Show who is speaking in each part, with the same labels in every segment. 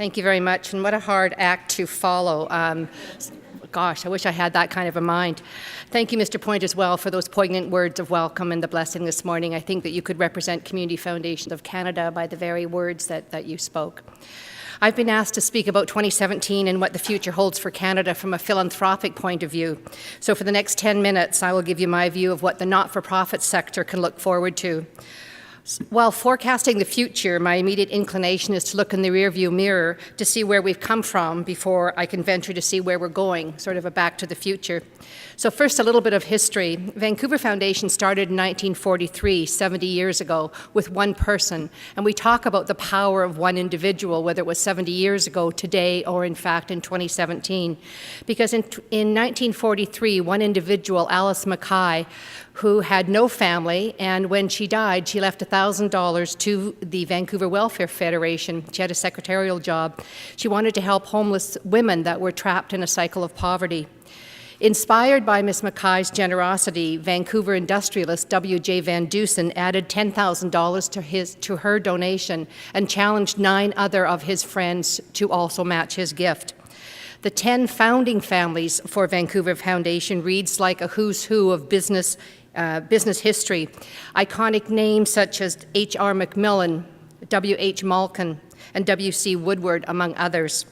Speaker 1: Thank you very much, and what a hard act to follow. Gosh, I wish I had that kind of a mind. Thank you, Mr. Point, as well, for those poignant words of welcome and the blessing this morning. I think that you could represent Community Foundations of Canada by the very words that you spoke. I've been asked to speak about 2017 and what the future holds for Canada from a philanthropic point of view. So for the next 10 minutes, I will give you my view of what the not-for-profit sector can look forward to. While forecasting the future, my immediate inclination is to look in the rearview mirror to see where we've come from before I can venture to see where we're going, sort of a back to the future. So first, a little bit of history. Vancouver Foundation started in 1943, 70 years ago, with one person. And we talk about the power of one individual, whether it was 70 years ago, today, or in fact in 2017. Because in 1943, one individual, Alice Mackay, who had no family, and when she died, she left $1,000 to the Vancouver Welfare Federation. She had a secretarial job. She wanted to help homeless women that were trapped in a cycle of poverty. Inspired by Ms. Mackay's generosity, Vancouver industrialist W.J. Van Dusen added $10,000 to her donation and challenged 9 other of his friends to also match his gift. The 10 founding families for Vancouver Foundation reads like a who's who of business history. Iconic names such as H.R. McMillan, W.H. Malkin, and W.C. Woodward, among others.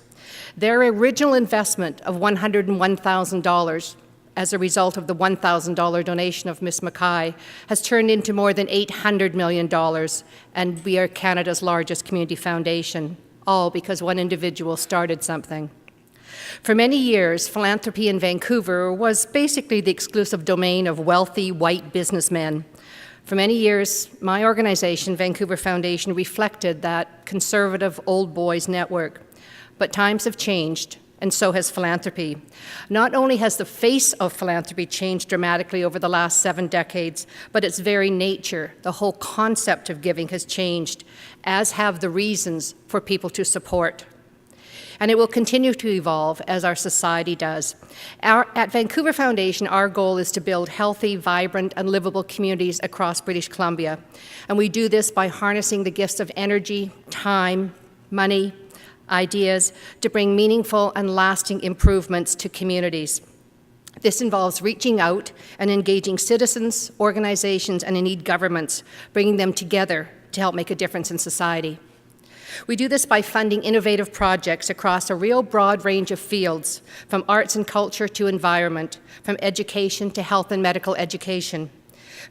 Speaker 1: Their original investment of $101,000 as a result of the $1,000 donation of Ms. Mackay has turned into more than $800 million, and we are Canada's largest community foundation, all because one individual started something. For many years, philanthropy in Vancouver was basically the exclusive domain of wealthy white businessmen. For many years, my organization, Vancouver Foundation, reflected that conservative old boys network. But times have changed, and so has philanthropy. Not only has the face of philanthropy changed dramatically over the last 7 decades, but its very nature, the whole concept of giving has changed, as have the reasons for people to support. And it will continue to evolve as our society does. At Vancouver Foundation, our goal is to build healthy, vibrant, and livable communities across British Columbia. And we do this by harnessing the gifts of energy, time, money, ideas to bring meaningful and lasting improvements to communities. This involves reaching out and engaging citizens, organizations, and indeed governments, bringing them together to help make a difference in society. We do this by funding innovative projects across a real broad range of fields, from arts and culture to environment, from education to health and medical education,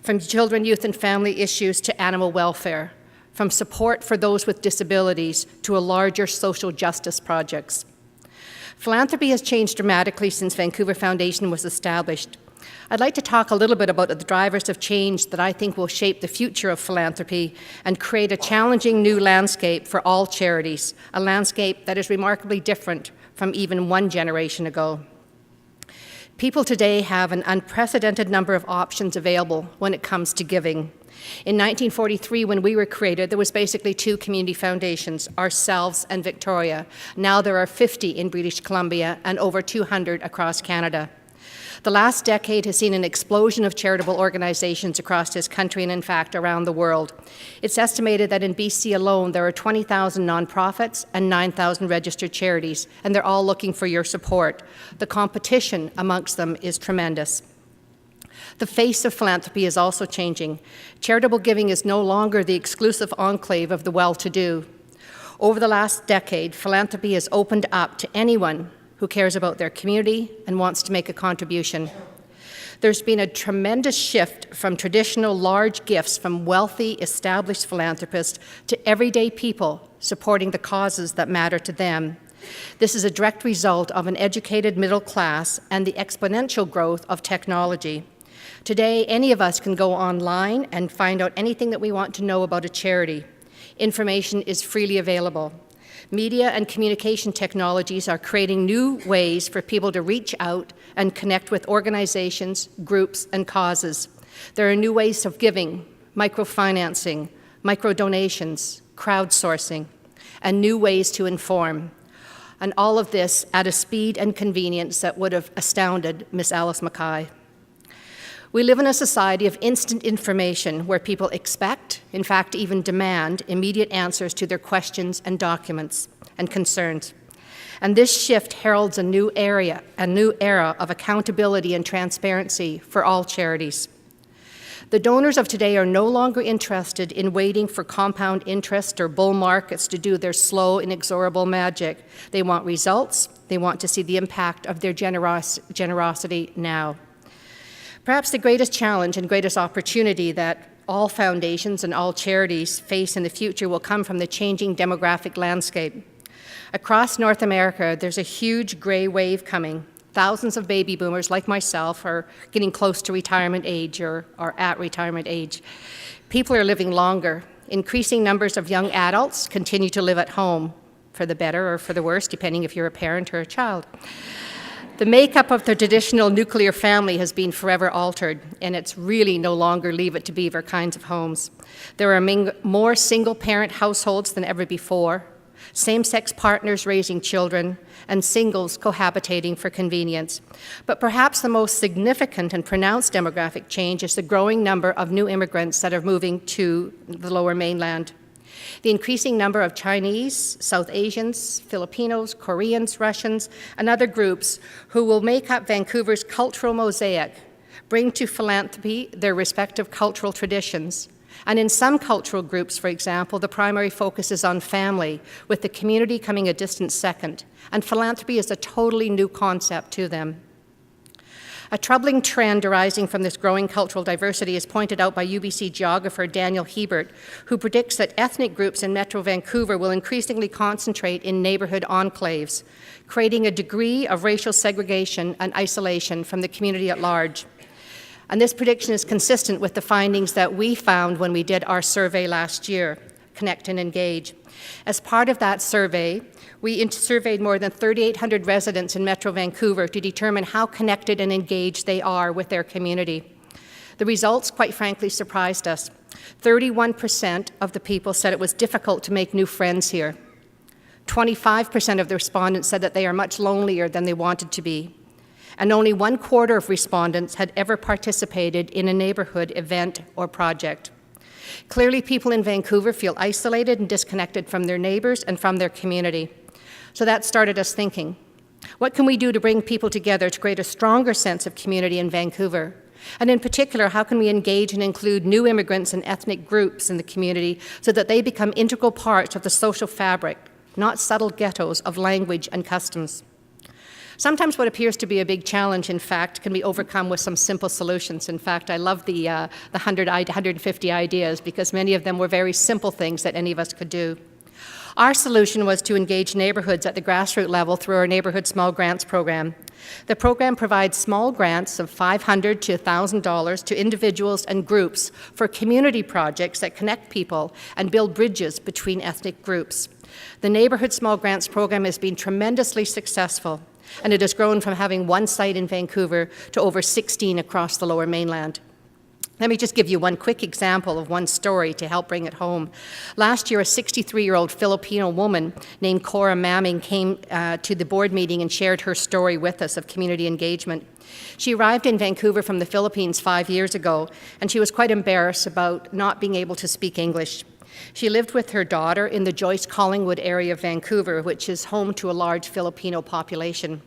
Speaker 1: from children, youth, and family issues to animal welfare, from support for those with disabilities to a larger social justice projects. Philanthropy has changed dramatically since Vancouver Foundation was established. I'd like to talk a little bit about the drivers of change that I think will shape the future of philanthropy and create a challenging new landscape for all charities, a landscape that is remarkably different from even 1 generation ago. People today have an unprecedented number of options available when it comes to giving. In 1943, when we were created, there was basically 2 community foundations, ourselves and Victoria. Now there are 50 in British Columbia and over 200 across Canada. The last decade has seen an explosion of charitable organizations across this country and, in fact, around the world. It's estimated that in BC alone, there are 20,000 nonprofits and 9,000 registered charities, and they're all looking for your support. The competition amongst them is tremendous. The face of philanthropy is also changing. Charitable giving is no longer the exclusive enclave of the well-to-do. Over the last decade, philanthropy has opened up to anyone who cares about their community and wants to make a contribution. There's been a tremendous shift from traditional large gifts from wealthy, established philanthropists to everyday people supporting the causes that matter to them. This is a direct result of an educated middle class and the exponential growth of technology. Today, any of us can go online and find out anything that we want to know about a charity. Information is freely available. Media and communication technologies are creating new ways for people to reach out and connect with organizations, groups, and causes. There are new ways of giving, microfinancing, microdonations, crowdsourcing, and new ways to inform. And all of this at a speed and convenience that would have astounded Miss Alice Mackay. We live in a society of instant information where people expect, in fact even demand, immediate answers to their questions and documents. and concerns. And this shift heralds a new era of accountability and transparency for all charities. The donors of today are no longer interested in waiting for compound interest or bull markets to do their slow, inexorable magic. They want results. They want to see the impact of their generosity now. Perhaps the greatest challenge and greatest opportunity that all foundations and all charities face in the future will come from the changing demographic landscape. Across North America, there's a huge gray wave coming. Thousands of baby boomers like myself are getting close to retirement age or are at retirement age. People are living longer. Increasing numbers of young adults continue to live at home, for the better or for the worse, depending if you're a parent or a child. The makeup of the traditional nuclear family has been forever altered, and it's really no longer Leave It to Beaver kinds of homes. There are more single-parent households than ever before, same-sex partners raising children, and singles cohabitating for convenience. But perhaps the most significant and pronounced demographic change is the growing number of new immigrants that are moving to the Lower Mainland. The increasing number of Chinese, South Asians, Filipinos, Koreans, Russians, and other groups who will make up Vancouver's cultural mosaic bring to philanthropy their respective cultural traditions. And in some cultural groups, for example, the primary focus is on family, with the community coming a distant second, and philanthropy is a totally new concept to them. A troubling trend arising from this growing cultural diversity is pointed out by UBC geographer Daniel Hebert, who predicts that ethnic groups in Metro Vancouver will increasingly concentrate in neighborhood enclaves, creating a degree of racial segregation and isolation from the community at large. And this prediction is consistent with the findings that we found when we did our survey last year, Connect and Engage. As part of that survey, we surveyed more than 3,800 residents in Metro Vancouver to determine how connected and engaged they are with their community. The results, quite frankly, surprised us. 31% of the people said it was difficult to make new friends here. 25% of the respondents said that they are much lonelier than they wanted to be. And only 1/4 of respondents had ever participated in a neighborhood event or project. Clearly, people in Vancouver feel isolated and disconnected from their neighbors and from their community. So that started us thinking, what can we do to bring people together to create a stronger sense of community in Vancouver? And in particular, how can we engage and include new immigrants and ethnic groups in the community so that they become integral parts of the social fabric, not subtle ghettos of language and customs? Sometimes what appears to be a big challenge, in fact, can be overcome with some simple solutions. In fact, I love the 150 ideas because many of them were very simple things that any of us could do. Our solution was to engage neighborhoods at the grassroots level through our Neighborhood Small Grants program. The program provides small grants of $500 to $1,000 to individuals and groups for community projects that connect people and build bridges between ethnic groups. The Neighborhood Small Grants program has been tremendously successful, and it has grown from having one site in Vancouver to over 16 across the Lower Mainland. Let me just give you one quick example of one story to help bring it home. Last year, a 63-year-old Filipino woman named Cora Mamming came to the board meeting and shared her story with us of community engagement. She arrived in Vancouver from the Philippines 5 years ago, and she was quite embarrassed about not being able to speak English. She lived with her daughter in the Joyce-Collingwood area of Vancouver, which is home to a large Filipino population.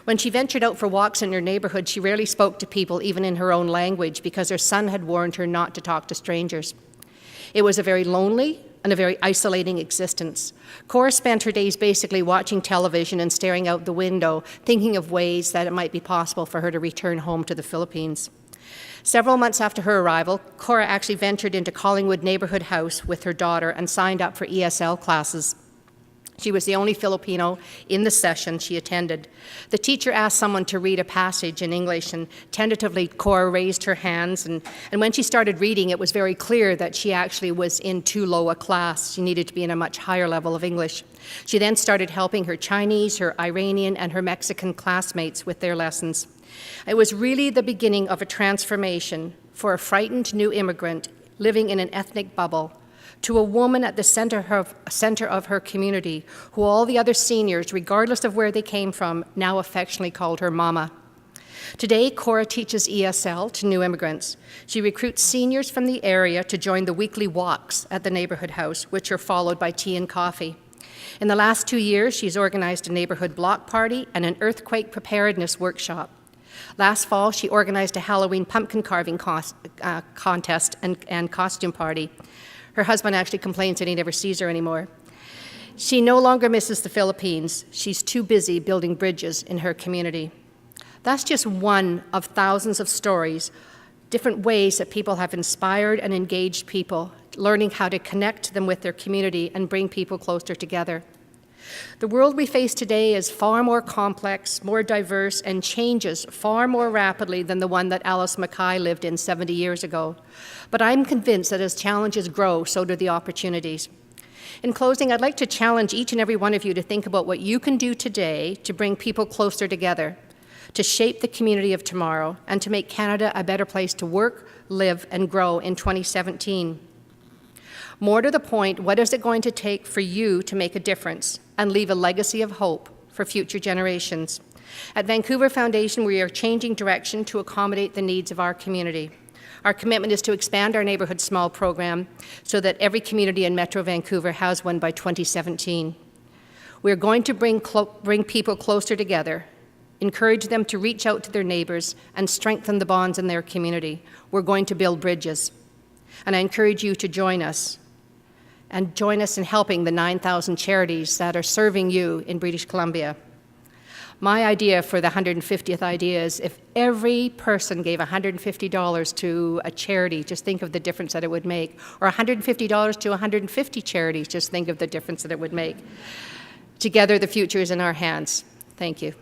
Speaker 1: When she ventured out for walks in her neighborhood, she rarely spoke to people, even in her own language, because her son had warned her not to talk to strangers. It was a very lonely and a very isolating existence. Cora spent her days basically watching television and staring out the window, thinking of ways that it might be possible for her to return home to the Philippines. Several months after her arrival, Cora actually ventured into Collingwood Neighborhood House with her daughter and signed up for ESL classes. She was the only Filipino in the session she attended. The teacher asked someone to read a passage in English, and tentatively Cora raised her hands, and when she started reading, it was very clear that she actually was in too low a class. She needed to be in a much higher level of English. She then started helping her Chinese, her Iranian, and her Mexican classmates with their lessons. It was really the beginning of a transformation for a frightened new immigrant living in an ethnic bubble to a woman at the center of her community, who all the other seniors, regardless of where they came from, now affectionately called her Mama. Today, Cora teaches ESL to new immigrants. She recruits seniors from the area to join the weekly walks at the neighborhood house, which are followed by tea and coffee. In the last 2 years, she's organized a neighborhood block party and an earthquake preparedness workshop. Last fall, she organized a Halloween pumpkin carving contest and costume party. Her husband actually complains that he never sees her anymore. She no longer misses the Philippines. She's too busy building bridges in her community. That's just one of thousands of stories, different ways that people have inspired and engaged people, learning how to connect them with their community and bring people closer together. The world we face today is far more complex, more diverse, and changes far more rapidly than the one that Alice Mackay lived in 70 years ago. But I'm convinced that as challenges grow, so do the opportunities. In closing, I'd like to challenge each and every one of you to think about what you can do today to bring people closer together, to shape the community of tomorrow, and to make Canada a better place to work, live, and grow in 2017. More to the point, what is it going to take for you to make a difference and leave a legacy of hope for future generations? At Vancouver Foundation, we are changing direction to accommodate the needs of our community. Our commitment is to expand our Neighbourhood Small program so that every community in Metro Vancouver has one by 2017. We're going to bring people closer together, encourage them to reach out to their neighbours, and strengthen the bonds in their community. We're going to build bridges. And I encourage you to join us in helping the 9,000 charities that are serving you in British Columbia. My idea for the 150th idea is if every person gave $150 to a charity, just think of the difference that it would make. Or $150 to 150 charities, just think of the difference that it would make. Together, the future is in our hands. Thank you.